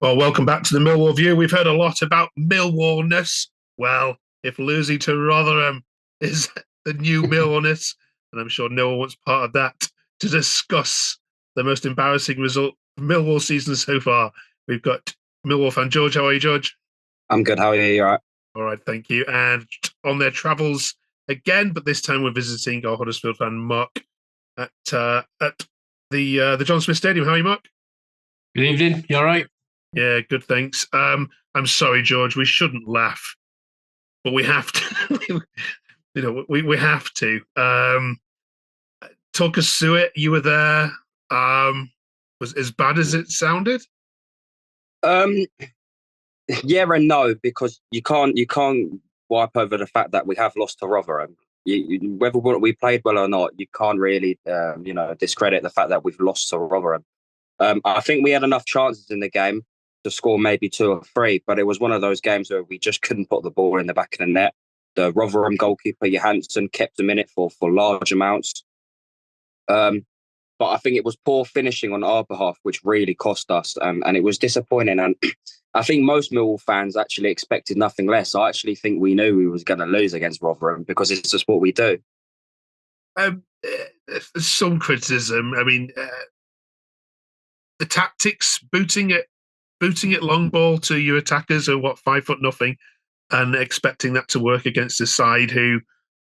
Well, welcome back to the Millwall View. We've heard a lot about Millwallness. Well, if losing to Rotherham is the new Millwallness, and I'm sure no one wants part of that, to discuss the most embarrassing result of Millwall season so far, we've got Millwall fan George. How are you, George? I'm good. How are you? You all right? All right, thank you. And on their travels again, but this time we're visiting our Huddersfield fan Mark at the John Smith Stadium. How are you, Mark? Good evening. You all right? Yeah, good, thanks. I'm sorry, George. We shouldn't laugh, but we have to. we have to. Talk us through it. You were there. Was as bad as it sounded? Yeah and no, because you can't wipe over the fact that we have lost to Rotherham. Whether we played well or not, you can't really discredit the fact that we've lost to Rotherham. I think we had enough chances in the game to score maybe 2 or 3, but it was one of those games where we just couldn't put the ball in the back of the net. The Rotherham goalkeeper, Johansson, kept them in it for large amounts. But I think it was poor finishing on our behalf, which really cost us, and it was disappointing. And I think most Millwall fans actually expected nothing less. I actually think we knew we was going to lose against Rotherham because it's just what we do. There's some criticism. I mean, the tactics, booting it long ball to your attackers who are 5 foot nothing, and expecting that to work against a side who,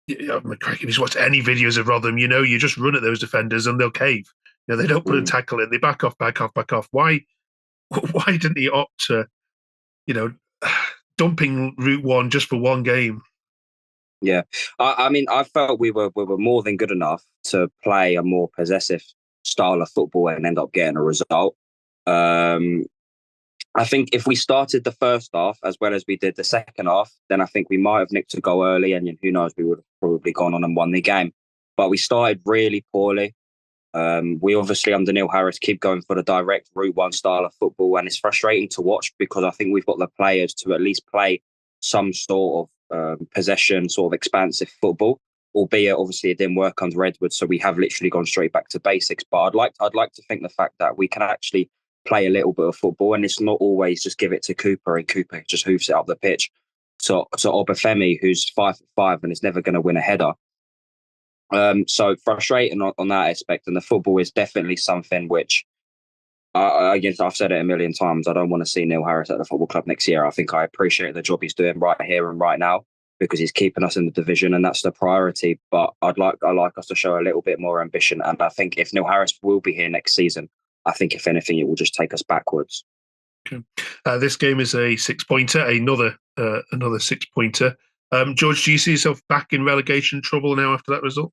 if you watch any videos of Rotherham, you just run at those defenders and they'll cave. They don't put a tackle in. They back off. Why didn't he opt to, dumping Route 1 just for one game? Yeah, I mean, I felt we were more than good enough to play a more possessive style of football and end up getting a result. I think if we started the first half as well as we did the second half, then I think we might have nicked a goal early, and who knows, we would have probably gone on and won the game. But we started really poorly. We obviously, under Neil Harris, keep going for the direct Route 1 style of football, and it's frustrating to watch because I think we've got the players to at least play some sort of possession, sort of expansive football. Albeit, obviously, it didn't work under Edwards, so we have literally gone straight back to basics. But I'd like to think the fact that we can actually play a little bit of football, and it's not always just give it to Cooper and Cooper just hoofs it up the pitch. So Obafemi, who's 5'5" and is never going to win a header. So frustrating on that aspect, and the football is definitely something which, I've said it a million times. I don't want to see Neil Harris at the football club next year. I think I appreciate the job he's doing right here and right now because he's keeping us in the division, and that's the priority. But I like us to show a little bit more ambition, and I think if Neil Harris will be here next season, I think if anything, it will just take us backwards. Okay. This game is a 6-pointer, another 6-pointer. George, do you see yourself back in relegation trouble now after that result?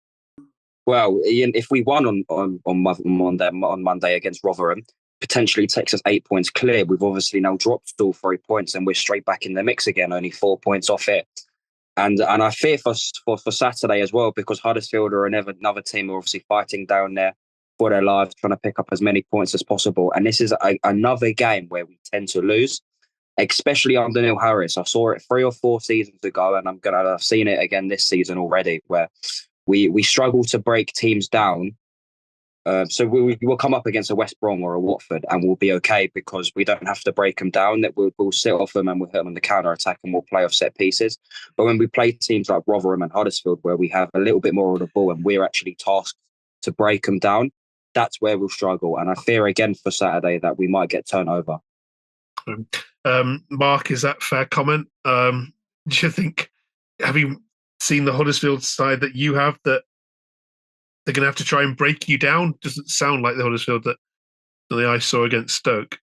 Well, Ian, if we won on Monday against Rotherham, potentially takes us 8 points clear. We've obviously now dropped all 3 points, and we're straight back in the mix again, only 4 points off it. And I fear for Saturday as well, because Huddersfield are another team who are obviously fighting down there for their lives, trying to pick up as many points as possible. And this is another game where we tend to lose, especially under Neil Harris. I saw it 3 or 4 seasons ago, and I've seen it again this season already, where we struggle to break teams down. So we will come up against a West Brom or a Watford, and we'll be okay because we don't have to break them down. That we'll sit off them and we'll hit them on the counter attack, and we'll play off set pieces. But when we play teams like Rotherham and Huddersfield, where we have a little bit more of the ball and we're actually tasked to break them down, that's where we'll struggle. And I fear again for Saturday that we might get turned over. Mark, is that a fair comment? Do you think, have you seen the Huddersfield side that you have, that they're going to have to try and break you down? Doesn't sound like the Huddersfield that I saw against Stoke.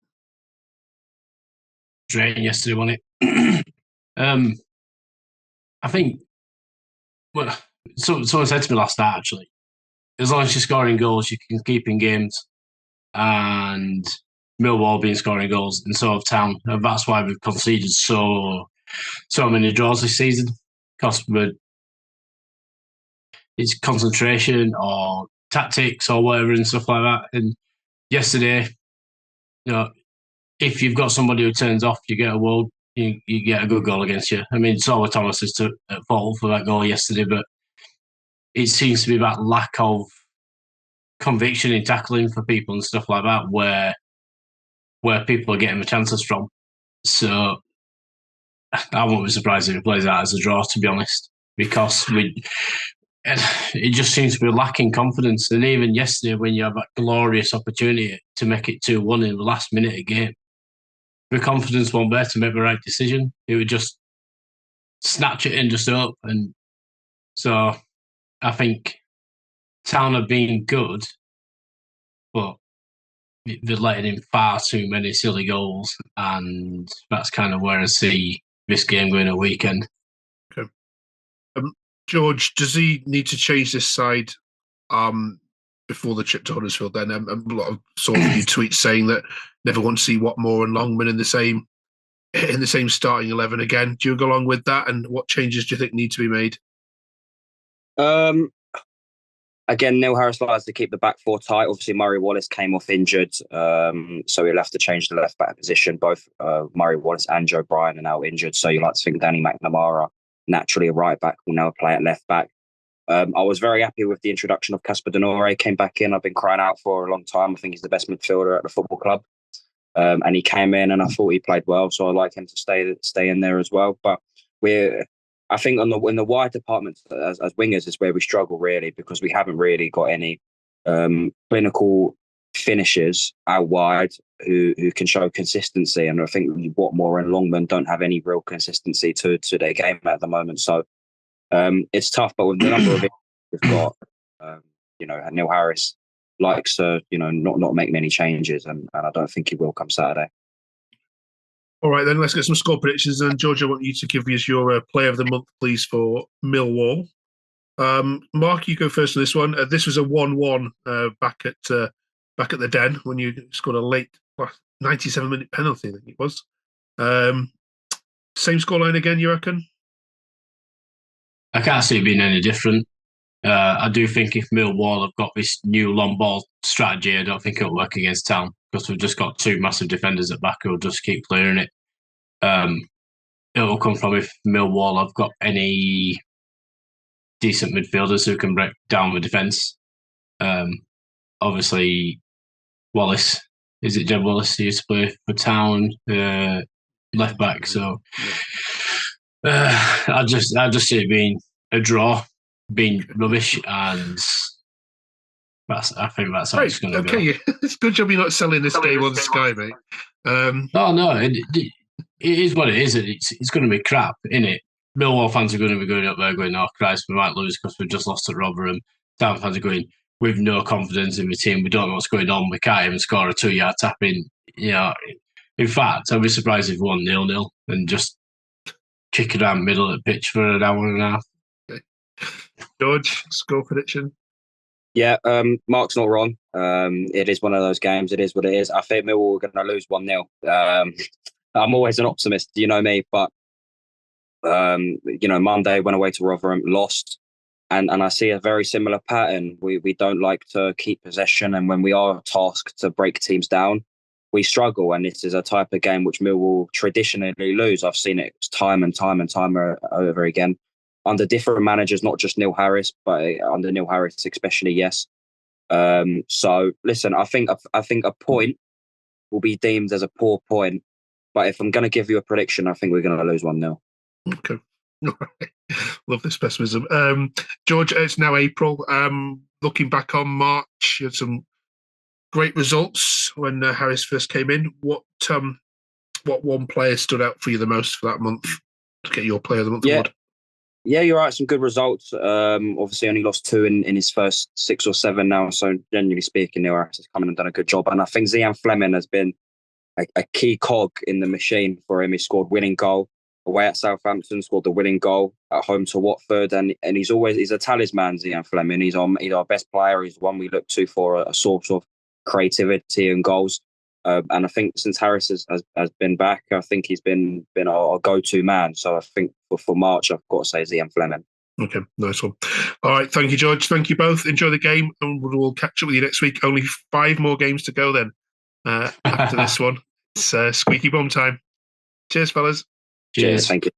Great yesterday, wasn't it? I think, well, someone said to me last night, actually, as long as you're scoring goals, you can keep in games. And Millwall been scoring goals, and so have Town. And that's why we've conceded so many draws this season. Because it's concentration or tactics or whatever and stuff like that. And yesterday, if you've got somebody who turns off, you get you get a good goal against you. I mean, Saul Thomas is at fault for that goal yesterday, but it seems to be that lack of conviction in tackling for people and stuff like that, where where people are getting the chances from. So I won't be surprised if he plays out as a draw, to be honest, because it just seems to be lacking confidence. And even yesterday, when you have that glorious opportunity to make it 2-1 in the last minute of the game, the confidence wasn't there to make the right decision. It would just snatch it and just up. And so I think Town have been good, but they're letting in far too many silly goals. And that's kind of where I see this game going a weekend. Okay. George, does he need to change this side before the trip to Huddersfield then? A lot of saw a few tweets saying that never want to see Watmore and Longman in the same starting 11 again. Do you go along with that? And what changes do you think need to be made? Again, Neil Harris likes to keep the back four tight. Obviously, Murray Wallace came off injured, so he'll have to change the left back position. Both Murray Wallace and Joe Bryan are now injured, so you like to think Danny McNamara, naturally a right back, will now play at left back. I was very happy with the introduction of Casper Denore. Came back in. I've been crying out for a long time. I think he's the best midfielder at the football club, and he came in, and I thought he played well. So I like him to stay in there as well. But I think in the wide department as wingers is where we struggle really, because we haven't really got any clinical finishers out wide who can show consistency. And I think Watmore and Longman don't have any real consistency to their game at the moment. So it's tough. But with the number of we've got, Neil Harris likes to not make many changes, and I don't think he will come Saturday. All right, then let's get some score predictions. And George, I want you to give us your player of the month, please, for Millwall. Mark, you go first on this one. This was a 1-1 back at the Den when you scored a late 97-minute penalty, I think it was. Same scoreline again, you reckon? I can't see it being any different. I do think if Millwall have got this new long ball strategy, I don't think it'll work against Town, because we've just got two massive defenders at back who will just keep clearing it. It'll come from if Millwall have got any decent midfielders who can break down the defence. Obviously, Wallace, is it Jeb Wallace who used to play for Town, left back? So I just see it being a draw, being rubbish, and I think that's how it's going to go. Okay, it's a good job you're not selling this game on Sky, mate. No, it is what it is. It's going to be crap, isn't it? Millwall fans are going to be going up there going, "Oh Christ, we might lose because we've just lost at Rotherham." Town fans are going, "We've no confidence in the team. We don't know what's going on. We can't even score a 2-yard tap in." In fact, I'd be surprised if we won 0-0 and just kick it around the middle of the pitch for an hour and a half. Okay. George, score prediction? Yeah, Mark's not wrong. It is one of those games. It is what it is. I think Millwall are going to lose 1-0. I'm always an optimist, you know me, but Monday went away to Rotherham, lost, and I see a very similar pattern. We don't like to keep possession, and when we are tasked to break teams down, we struggle. And this is a type of game which Millwall traditionally lose. I've seen it time and time over again under different managers, not just Neil Harris, but under Neil Harris especially. Yes. So listen, I think a point will be deemed as a poor point. But if I'm going to give you a prediction, I think we're going to lose 1-0. Okay. All right. Love this pessimism. George, it's now April. Looking back on March, you had some great results when Harris first came in. What one player stood out for you the most for that month to get your player of the month award? Yeah, you're right. Some good results. Obviously, only lost 2 in his first 6 or 7 now. So, generally speaking, Neil Harris has come in and done a good job. And I think Zian Fleming has been a key cog in the machine for him. He scored winning goal away at Southampton, scored the winning goal at home to Watford, and he's a talisman, Zian Fleming. He's our best player. He's one we look to for a source of creativity and goals. And I think since Harris has been back, I think he's been our go-to man. So I think for March, I've got to say Zian Fleming. Okay, nice one. All right, thank you, George. Thank you both. Enjoy the game, and we'll catch up with you next week. Only 5 more games to go then. After this one, it's squeaky bum time. Cheers, fellas. Cheers. Thank you.